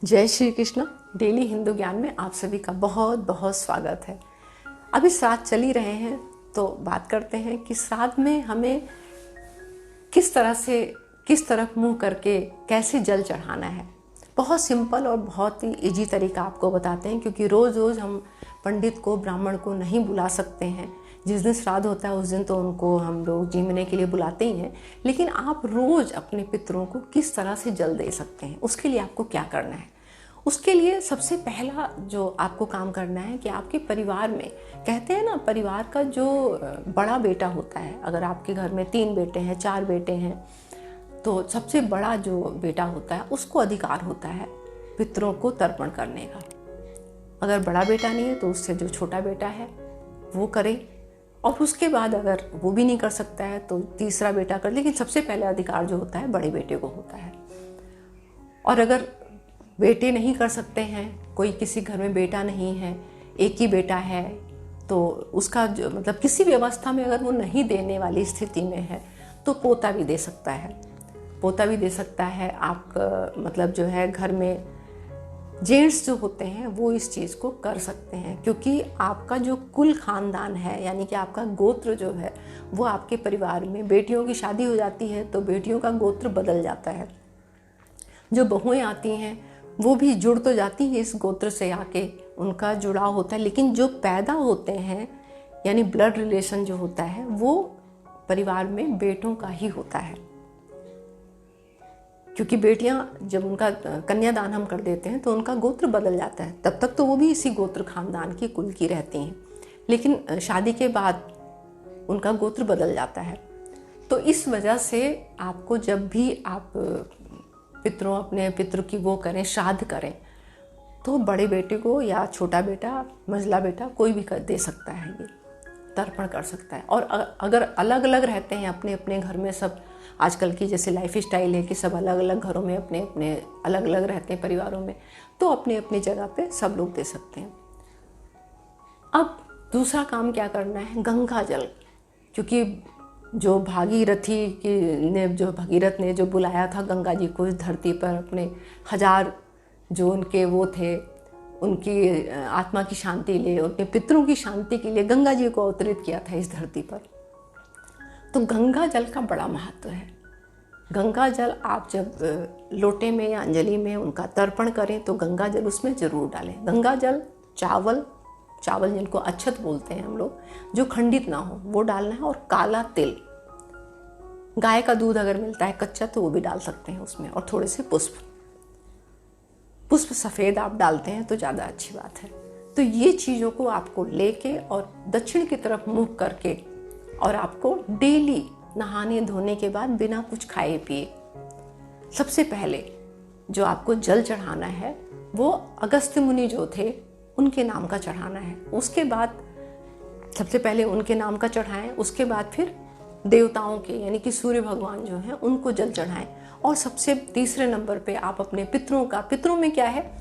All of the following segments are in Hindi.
जय श्री कृष्ण। डेली हिंदू ज्ञान में आप सभी का बहुत बहुत स्वागत है। अभी श्राद्ध चल ही रहे हैं तो बात करते हैं कि श्राद्ध में हमें किस तरह से किस तरफ मुंह करके कैसे जल चढ़ाना है। बहुत सिंपल और बहुत ही इजी तरीका आपको बताते हैं, क्योंकि रोज़ रोज़ हम पंडित को ब्राह्मण को नहीं बुला सकते हैं। जिस दिन श्राद्ध होता है उस दिन तो उनको हम लोग जीवने के लिए बुलाते ही हैं, लेकिन आप रोज़ अपने पितरों को किस तरह से जल दे सकते हैं, उसके लिए आपको क्या करना है। उसके लिए सबसे पहला जो आपको काम करना है कि आपके परिवार में, कहते हैं ना, परिवार का जो बड़ा बेटा होता है, अगर आपके घर में 3 बेटे हैं 4 बेटे हैं तो सबसे बड़ा जो बेटा होता है उसको अधिकार होता है पितरों को तर्पण करने का। अगर बड़ा बेटा नहीं है तो उससे जो छोटा बेटा है वो करे, और उसके बाद अगर वो भी नहीं कर सकता है तो तीसरा बेटा कर, लेकिन सबसे पहले अधिकार जो होता है बड़े बेटे को होता है। और अगर बेटे नहीं कर सकते हैं, कोई किसी घर में बेटा नहीं है, एक ही बेटा है, तो उसका जो मतलब किसी भी अवस्था में अगर वो नहीं देने वाली स्थिति में है तो पोता भी दे सकता है। पोता भी दे सकता है। आप मतलब जो है घर में जेंट्स जो होते हैं वो इस चीज़ को कर सकते हैं, क्योंकि आपका जो कुल खानदान है, यानी कि आपका गोत्र जो है वो आपके परिवार में, बेटियों की शादी हो जाती है तो बेटियों का गोत्र बदल जाता है। जो बहुएं आती हैं वो भी जुड़ तो जाती हैं इस गोत्र से, आके उनका जुड़ाव होता है, लेकिन जो पैदा होते हैं यानी ब्लड रिलेशन जो होता है वो परिवार में बेटों का ही होता है। क्योंकि बेटियां जब उनका कन्यादान हम कर देते हैं तो उनका गोत्र बदल जाता है, तब तक तो वो भी इसी गोत्र खानदान की कुल की रहती हैं, लेकिन शादी के बाद उनका गोत्र बदल जाता है। तो इस वजह से आपको जब भी आप पितरों अपने पितरों की वो करें, श्राद्ध करें, तो बड़े बेटे को या छोटा बेटा, मझला बेटा, कोई भी कर दे सकता है, ये तर्पण कर सकता है। और अगर अलग अलग रहते हैं अपने अपने घर में, सब आजकल की जैसे लाइफ स्टाइल है कि सब अलग अलग घरों में अपने अपने अलग अलग रहते हैं परिवारों में, तो अपने अपनी जगह पे सब लोग दे सकते हैं। अब दूसरा काम क्या करना है, गंगा जल। क्योंकि जो भगीरथ ने जो बुलाया था गंगा जी को इस धरती पर, अपने 1000 जो उनके वो थे, उनकी आत्मा की शांति लिए, उनके पितरों की शांति के लिए गंगा जी को अवतरित किया था इस धरती पर। तो गंगा जल का बड़ा महत्व है। गंगा जल आप जब लोटे में या अंजलि में उनका तर्पण करें तो गंगा जल उसमें ज़रूर डालें। गंगा जल, चावल जिनको अक्षत बोलते हैं हम लोग, जो खंडित ना हो वो डालना है, और काला तिल, गाय का दूध अगर मिलता है कच्चा तो वो भी डाल सकते हैं उसमें, और थोड़े से पुष्प सफ़ेद आप डालते हैं तो ज़्यादा अच्छी बात है। तो ये चीज़ों को आपको लेके और दक्षिण की तरफ मुँह करके, और आपको डेली नहाने धोने के बाद बिना कुछ खाए पिए सबसे पहले जो आपको जल चढ़ाना है वो अगस्त्य मुनि जो थे उनके नाम का चढ़ाना है। उसके बाद सबसे पहले उनके नाम का चढ़ाएं, उसके बाद फिर देवताओं के यानी कि सूर्य भगवान जो हैं उनको जल चढ़ाएं, और सबसे तीसरे नंबर पे आप अपने पितरों में क्या है,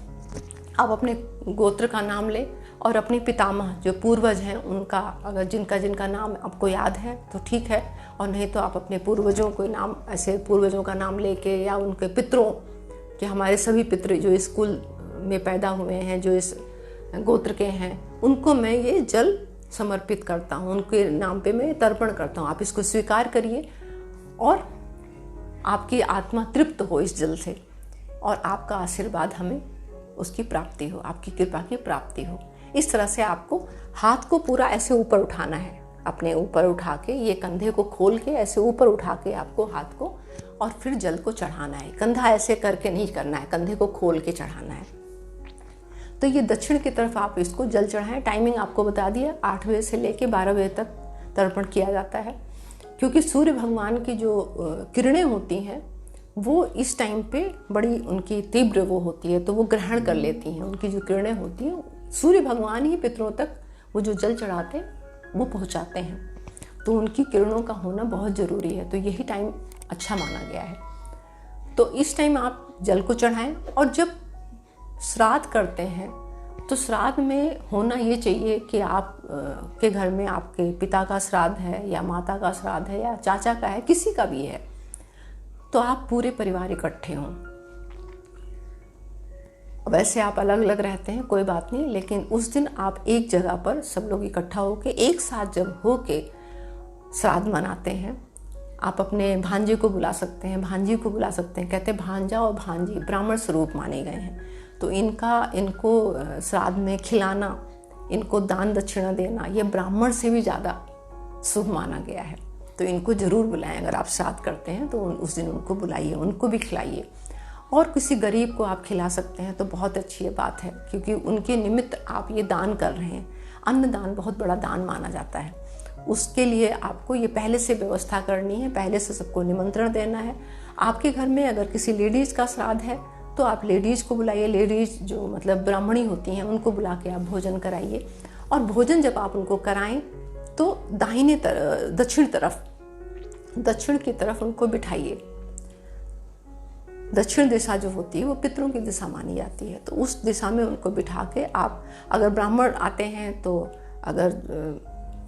आप अपने गोत्र का नाम लें, और अपने पितामह जो पूर्वज हैं उनका, अगर जिनका नाम आपको याद है तो ठीक है, और नहीं तो आप अपने पूर्वजों को नाम, ऐसे पूर्वजों का नाम लेके, या उनके पितरों के, हमारे सभी पितर जो इस कुल में पैदा हुए हैं, जो इस गोत्र के हैं, उनको मैं ये जल समर्पित करता हूँ, उनके नाम पे मैं तर्पण करता हूँ। आप इसको स्वीकार करिए और आपकी आत्मा तृप्त हो इस जल से, और आपका आशीर्वाद हमें उसकी प्राप्ति हो, आपकी कृपा की प्राप्ति हो। इस तरह से आपको हाथ को पूरा ऐसे ऊपर उठाना है, अपने ऊपर उठा के, ये कंधे को खोल के ऐसे ऊपर उठा के आपको हाथ को, और फिर जल को चढ़ाना है। कंधा ऐसे करके नहीं करना है, कंधे को खोल के चढ़ाना है। तो ये दक्षिण की तरफ आप इसको जल चढ़ाएं। टाइमिंग आपको बता दिया, 8 बजे से लेके 12 बजे तक तर्पण किया जाता है, क्योंकि सूर्य भगवान की जो किरणें होती हैं वो इस टाइम पे बड़ी उनकी तीव्र वो होती है, तो वो ग्रहण कर लेती हैं। उनकी जो किरणें होती हैं, सूर्य भगवान ही पितरों तक वो जो जल चढ़ाते हैं वो पहुंचाते हैं, तो उनकी किरणों का होना बहुत ज़रूरी है। तो यही टाइम अच्छा माना गया है। तो इस टाइम आप जल को चढ़ाएं। और जब श्राद्ध करते हैं तो श्राद्ध में होना ये चाहिए कि आप के घर में आपके पिता का श्राद्ध है, या माता का श्राद्ध है, या चाचा का है, किसी का भी है, तो आप पूरे परिवार इकट्ठे हों। वैसे आप अलग अलग रहते हैं, कोई बात नहीं, लेकिन उस दिन आप एक जगह पर सब लोग इकट्ठा होके एक साथ जब होके श्राद्ध मनाते हैं। आप अपने भांजे को बुला सकते हैं, भांजी को बुला सकते हैं। कहते हैं भांजा और भांजी ब्राह्मण स्वरूप माने गए हैं, तो इनको श्राद्ध में खिलाना, इनको दान दक्षिणा देना, ये ब्राह्मण से भी ज़्यादा शुभ माना गया है। तो इनको ज़रूर बुलाएं। अगर आप श्राद्ध करते हैं तो उस दिन उनको बुलाइए, उनको भी खिलाइए। और किसी गरीब को आप खिला सकते हैं तो बहुत अच्छी बात है, क्योंकि उनके निमित्त आप ये दान कर रहे हैं। अन्नदान बहुत बड़ा दान माना जाता है। उसके लिए आपको ये पहले से व्यवस्था करनी है, पहले से सबको निमंत्रण देना है। आपके घर में अगर किसी लेडीज़ का श्राद्ध है तो आप लेडीज़ को बुलाइए। लेडीज़ जो मतलब ब्राह्मणी होती हैं उनको बुला के आप भोजन कराइए। और भोजन जब आप उनको कराएं तो दक्षिण की तरफ उनको बिठाइए। दक्षिण दिशा जो होती है वो पितरों की दिशा मानी जाती है, तो उस दिशा में उनको बिठा के आप, अगर ब्राह्मण आते हैं तो अगर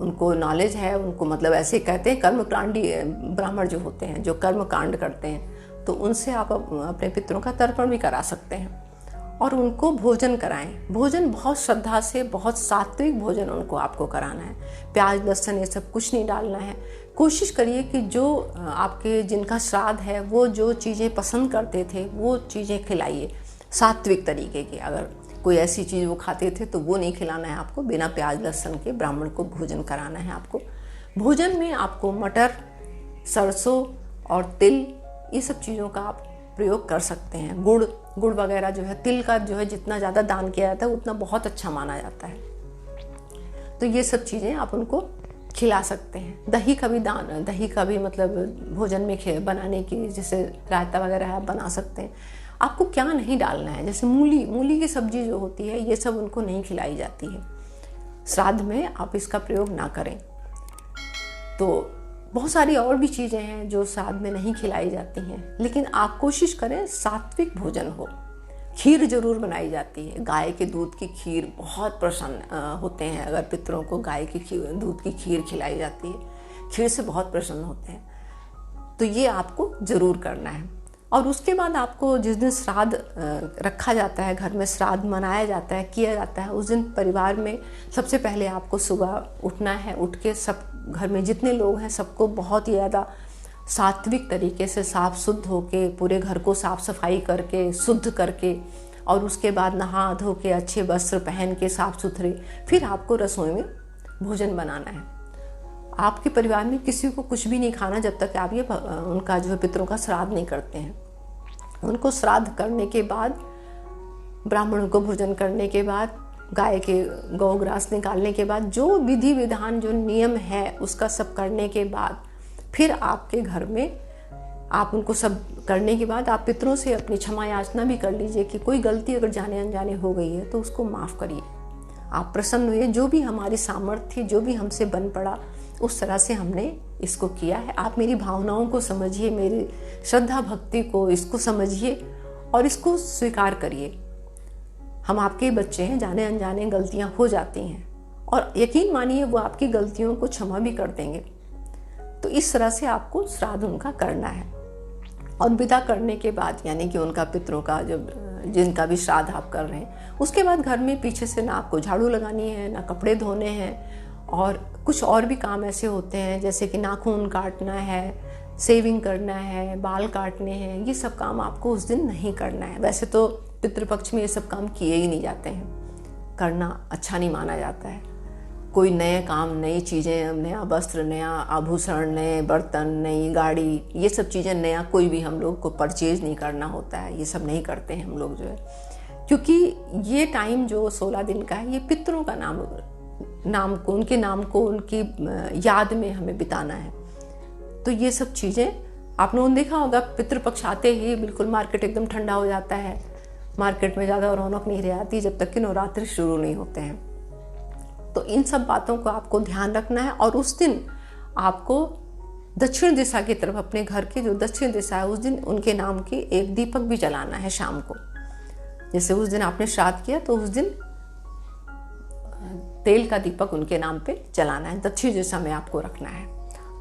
उनको नॉलेज है, उनको मतलब ऐसे कहते हैं कर्मकांडी ब्राह्मण जो होते हैं, जो कर्म कांड करते हैं, तो उनसे आप अपने पितरों का तर्पण भी करा सकते हैं और उनको भोजन कराएं। भोजन बहुत श्रद्धा से, बहुत सात्विक भोजन उनको आपको कराना है। प्याज लहसुन ये सब कुछ नहीं डालना है। कोशिश करिए कि जो आपके जिनका श्राद्ध है वो जो चीज़ें पसंद करते थे वो चीज़ें खिलाइए सात्विक तरीके की। अगर कोई ऐसी चीज़ वो खाते थे तो वो नहीं खिलाना है आपको। बिना प्याज लहसुन के ब्राह्मण को भोजन कराना है आपको। भोजन में आपको मटर, सरसों और तिल, ये सब चीज़ों का आप प्रयोग कर सकते हैं। गुड़ वगैरह जो है, तिल का जो है जितना ज़्यादा दान किया जाता है उतना बहुत अच्छा माना जाता है। तो ये सब चीज़ें आप उनको खिला सकते हैं। दही का भी मतलब भोजन में बनाने की, जैसे रायता वगैरह आप बना सकते हैं। आपको क्या नहीं डालना है, जैसे मूली की सब्जी जो होती है ये सब उनको नहीं खिलाई जाती है। श्राद्ध में आप इसका प्रयोग ना करें। तो बहुत सारी और भी चीज़ें हैं जो श्राद्ध में नहीं खिलाई जाती हैं, लेकिन आप कोशिश करें सात्विक भोजन हो। खीर जरूर बनाई जाती है। गाय के दूध की खीर बहुत प्रसन्न होते हैं। अगर पितरों को गाय की दूध की खीर खिलाई जाती है, खीर से बहुत प्रसन्न होते हैं। तो ये आपको ज़रूर करना है। और उसके बाद आपको जिस दिन श्राद्ध रखा जाता है, घर में श्राद्ध मनाया जाता है, किया जाता है, उस दिन परिवार में सबसे पहले आपको सुबह उठना है। उठ के सब घर में जितने लोग हैं सबको बहुत ही ज़्यादा सात्विक तरीके से साफ शुद्ध होके, पूरे घर को साफ सफाई करके, शुद्ध करके, और उसके बाद नहा धो के अच्छे वस्त्र पहन के साफ सुथरे फिर आपको रसोई में भोजन बनाना है। आपके परिवार में किसी को कुछ भी नहीं खाना जब तक आप ये उनका जो है पितरों का श्राद्ध नहीं करते हैं। उनको श्राद्ध करने के बाद, ब्राह्मणों को भोजन करने के बाद, गाय के गौग्रास निकालने के बाद, जो विधि विधान जो नियम है उसका सब करने के बाद फिर आपके घर में आप उनको सब करने के बाद आप पितरों से अपनी क्षमा याचना भी कर लीजिए कि कोई गलती अगर जाने अनजाने हो गई है तो उसको माफ़ करिए। आप प्रसन्न हुए, जो भी हमारी सामर्थ्य, जो भी हमसे बन पड़ा उस तरह से हमने इसको किया है। आप मेरी भावनाओं को समझिए, मेरी श्रद्धा भक्ति को इसको समझिए और इसको स्वीकार करिए। हम आपके बच्चे हैं, जाने अनजाने गलतियां हो जाती हैं और यकीन मानिए वो आपकी गलतियों को क्षमा भी कर देंगे। तो इस तरह से आपको श्राद्ध उनका करना है। और विदा करने के बाद, यानी कि उनका पितरों का जब जिनका भी श्राद्ध आप कर रहे हैं, उसके बाद घर में पीछे से ना आपको झाड़ू लगानी है, ना कपड़े धोने हैं, और कुछ और भी काम ऐसे होते हैं जैसे कि नाखून काटना है, शेविंग करना है, बाल काटने हैं। ये सब काम आपको उस दिन नहीं करना है। वैसे तो पितृपक्ष में ये सब काम किए ही नहीं जाते हैं, करना अच्छा नहीं माना जाता है। कोई नए काम, नई चीज़ें, नया वस्त्र, नया आभूषण, नए बर्तन, नई गाड़ी, ये सब चीज़ें नया कोई भी हम लोग को परचेज नहीं करना होता है। ये सब नहीं करते हैं हम लोग जो है, क्योंकि ये टाइम जो 16 दिन का है ये पितरों का नाम को, उनके नाम को, उनकी याद में हमें बिताना है। तो ये सब चीज़ें आप लोगों ने देखा होगा, पितृपक्ष आते ही बिल्कुल मार्केट एकदम ठंडा हो जाता है। मार्केट में ज़्यादा रौनक नहीं रह जाती जब तक कि नवरात्रि शुरू नहीं होते हैं। तो इन सब बातों को आपको ध्यान रखना है। और उस दिन आपको दक्षिण दिशा की तरफ, अपने घर की जो दक्षिण दिशा है, उस दिन उनके नाम की एक दीपक भी जलाना है शाम को। जैसे उस दिन आपने श्राद्ध किया तो उस दिन तेल का दीपक उनके नाम पे जलाना है, दक्षिण दिशा में आपको रखना है।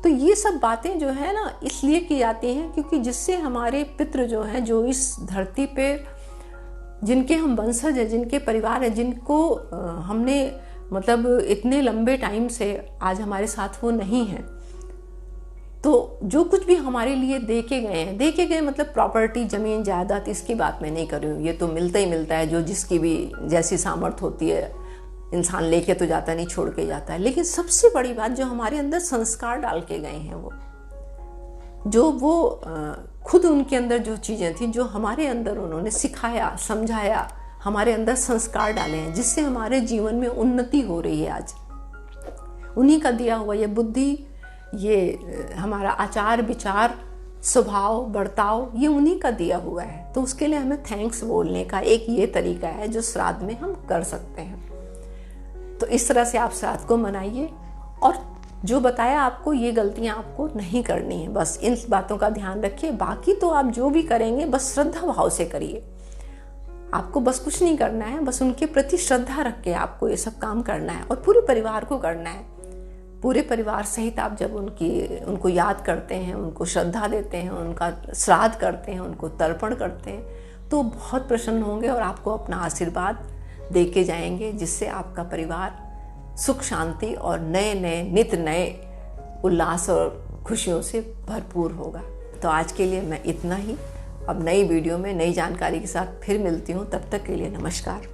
तो ये सब बातें जो है ना इसलिए की जाती हैं क्योंकि जिससे हमारे पितृ जो हैं, जो इस धरती पे जिनके हम वंशज हैं, जिनके परिवार हैं, जिनको हमने मतलब इतने लंबे टाइम से आज हमारे साथ वो नहीं हैं, तो जो कुछ भी हमारे लिए दे के गए मतलब प्रॉपर्टी, ज़मीन जायदाद, इसकी बात मैं नहीं कर रही हूँ, ये तो मिलता ही मिलता है, जो जिसकी भी जैसी सामर्थ्य होती है इंसान लेके तो जाता नहीं, छोड़ के जाता है। लेकिन सबसे बड़ी बात, जो हमारे अंदर संस्कार डाल के गए हैं, वो खुद उनके अंदर जो चीज़ें थी, जो हमारे अंदर उन्होंने सिखाया, समझाया, हमारे अंदर संस्कार डाले हैं, जिससे हमारे जीवन में उन्नति हो रही है आज। उन्हीं का दिया हुआ ये बुद्धि, ये हमारा आचार विचार, स्वभाव, बर्ताव, ये उन्हीं का दिया हुआ है। तो उसके लिए हमें थैंक्स बोलने का एक ये तरीका है जो श्राद्ध में हम कर सकते हैं। तो इस तरह से आप श्राद्ध को मनाइए, और जो बताया आपको, ये गलतियां आपको नहीं करनी है। बस इन बातों का ध्यान रखिए। बाकी तो आप जो भी करेंगे बस श्रद्धा भाव से करिए। आपको बस कुछ नहीं करना है, बस उनके प्रति श्रद्धा रख के आपको ये सब काम करना है, और पूरे परिवार को करना है। पूरे परिवार सहित आप जब उनको याद करते हैं, उनको श्रद्धा देते हैं, उनका श्राद्ध करते हैं, उनको तर्पण करते हैं, तो बहुत प्रसन्न होंगे और आपको अपना आशीर्वाद दे के जाएंगे, जिससे आपका परिवार सुख शांति और नित नए उल्लास और खुशियों से भरपूर होगा। तो आज के लिए मैं इतना ही। अब नई वीडियो में नई जानकारी के साथ फिर मिलती हूँ। तब तक के लिए नमस्कार।